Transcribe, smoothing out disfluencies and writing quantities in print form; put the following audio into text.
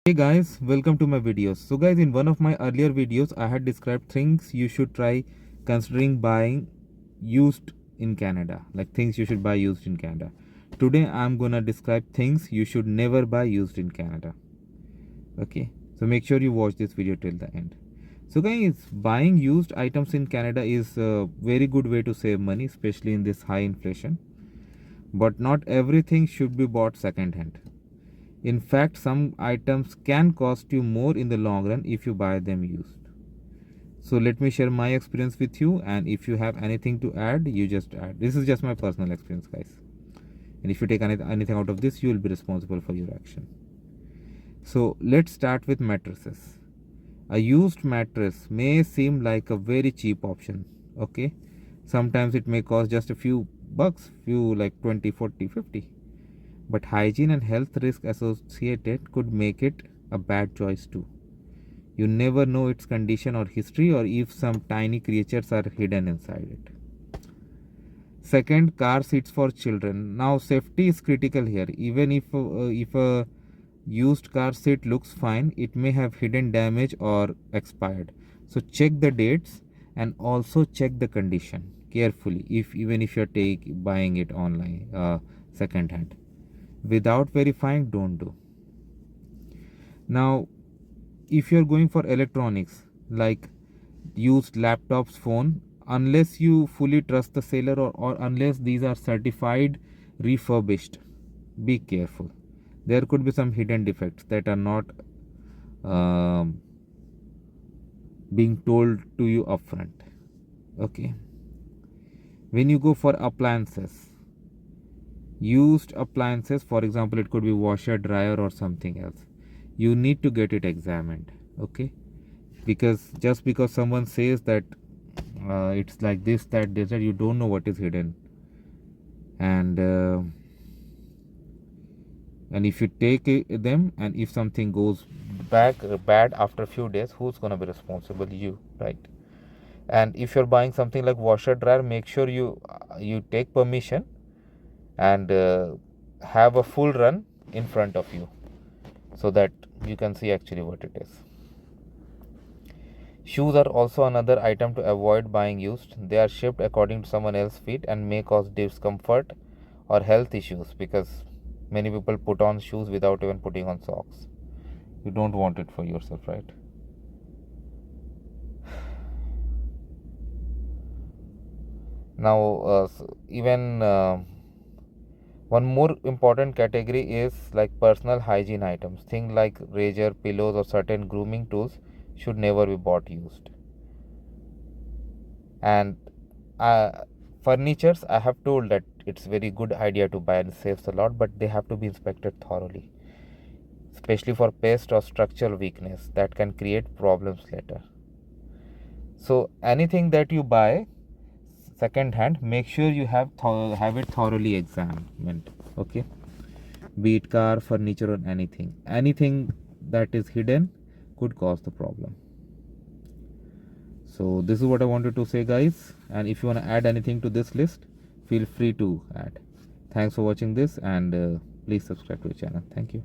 Hey guys, welcome to my videos. So guys, in one of my earlier videos I had described things you should try considering buying used in Canada, like things you should buy used in Canada. Today I'm gonna describe things you should never buy used in Canada. Okay, so make sure you watch this video till the end. So guys, buying used items in Canada is a very good way to save money, especially in this high inflation. But not everything should be bought second hand. In fact, some items can cost you more in the long run if you buy them used. So let me share my experience with you, and if you have anything to add, you just add. This is just my personal experience, guys. And if you take anything out of this, you will be responsible for your action. So let's start with mattresses. A used mattress may seem like a very cheap option. Okay, sometimes it may cost just a few bucks, few like 20, 40, 50. But hygiene and health risk associated could make it a bad choice too. You never know its condition or history, or if some tiny creatures are hidden inside it. Second, car seats for children. Now safety is critical here. Even if a used car seat looks fine, it may have hidden damage or expired. So check the dates and also check the condition carefully. Even if you're buying it online, second hand, without verifying, don't do. Now if you're going for electronics like used laptops, phone, unless you fully trust the seller, or unless these are certified refurbished, be careful. There could be some hidden defects that are not um, being told to you upfront. Okay, when you go for appliances, used appliances, for example, it could be washer, dryer, or something else, you need to get it examined. Okay, because just because someone says that it's like this, that, you don't know what is hidden. And if you take them, and if something goes bad after a few days, who's going to be responsible? You, right? And if you're buying something like washer, dryer, make sure you take permission and have a full run in front of you, so that you can see actually what it is. Shoes are also another item to avoid buying used. They are shaped according to someone else's feet and may cause discomfort or health issues, because many people put on shoes without even putting on socks. You don't want it for yourself, right? Now, even one more important category is like personal hygiene items. Things like razor, pillows, or certain grooming tools should never be bought used. And furnitures, I have told that it's very good idea to buy and saves a lot, but they have to be inspected thoroughly, especially for pest or structural weakness that can create problems later. So anything that you buy second hand, make sure you have it thoroughly examined. Okay, be it car, furniture, or anything that is hidden could cause the problem. So this is what I wanted to say, guys, and if you want to add anything to this list, feel free to add. Thanks for watching this, and please subscribe to the channel. Thank you.